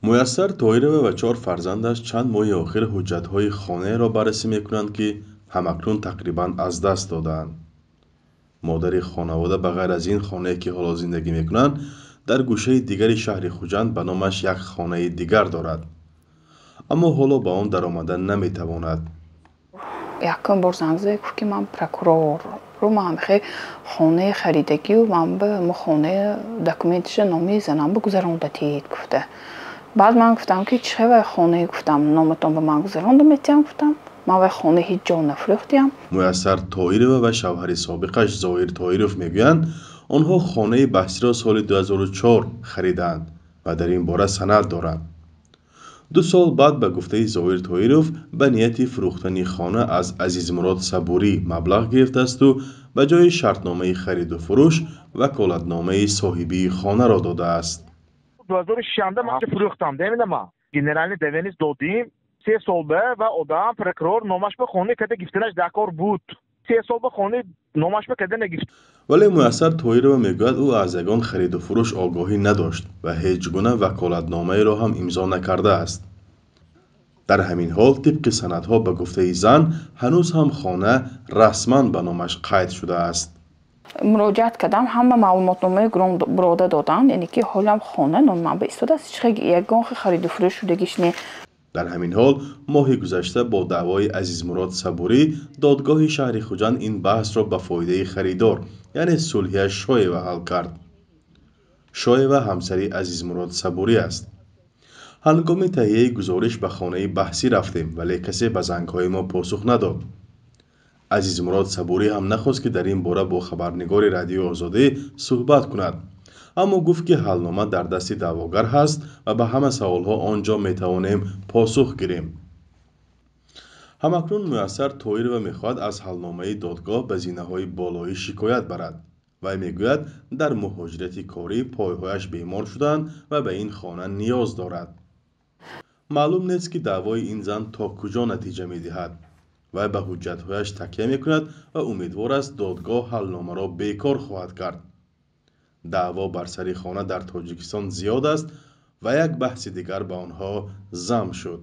میسر طاهرova و 4 فرزندش چند ماه آخر حجتهای خانه را بررسی میکنند که همکنون تقریبا از دست دادند. مادر خانواده به غیر از این خانه که حالا زندگی میکنند در گوشه دیگری شهر خوجند به نامش یک خانه دیگر دارد، اما حالا به آن درآمدن نمیتواند. Якын бор занг зад гуфт ки ман прокурор ман мехе хонаи харидагию ман ба мо хонаи документиша намезанам бигузарондатед гуфта. баъд ман гуфтам ки чӣ вай хонаи гуфтам номатон ба ман гузарондам метиҳам гуфтам ман вай хонаи ҳеҷ ҷо нафурӯхтиам. میسر طاهرova و شوهر سابقش ظاهر طاهرov میگویند آنها خانه بحثی را سال 2004 خریدند و در این باره سند دارند. 2 سال بعد به گفته ظاهر طاهرov به نیت فروختن خانه از عزیزمراد صبوری مبلغ گرفته است و به جای شرطنامه خرید و فروش وکالتنامه صاحبی خانه را داده است. 2006-da mən fırıxtam, demin ama generalni deveniz dodim, سه سالبه و آدم پرکرور نامش به خونه کده گفتنش دکار بود. 3 سال به خونه نامش به کده نگفت. ولی میسر طاهرova میگوید او از یگان خرید و فروش آگاهی نداشت و هیچ گونه وکالتنامه را هم امضا نکرده است. در همین حال طبق سندها به گفته زن هنوز هم خانه رسما به نامش قید شده است. муроҷиат кардам ҳама маълумотномаи бурода додам яъне ки ҳолам хона номи ман ба истодааст ягон хариду фурӯш шудагиш не. در همین حال ماه گذشته با دعوای عزیزمراد صبوری دادگاه شهر خوجند این بحث را به فایده خریدار یعنی صلحیش شایوه حل کرد. شایوه همسری عزیزمراد صبوری است. هنگام تهیه گزارش به خانه بحثی رفتیم ولی کسی به زنگ‌های ما پاسخ نداد. عزیزمراد صبوری هم نخواست که در این باره با خبرنگار رادیو آزادی صحبت کند، اما گفت که حلنامه در دست دعواگر هست و به همه سوالها آنجا میتوانیم پاسخ گیریم. همکنون میسر طاهرova میخواهد از حلنامه دادگاه به زینه‌های بالایی شکایت برد. وی میگوید در مهاجرت کاری پایهایش بیمار شدند و به این خانه نیاز دارد. معلوم نیست که دعوای این زن تا کجا نتیجه میدهد. وی به حجتهایش تکیه میکند و امیدوار است دادگاه حلنامه را بیکار خواهد کرد. دعوا بر سر خانه در تاجیکستان زیاد است و یک بحث دیگر به آنها ضم شد.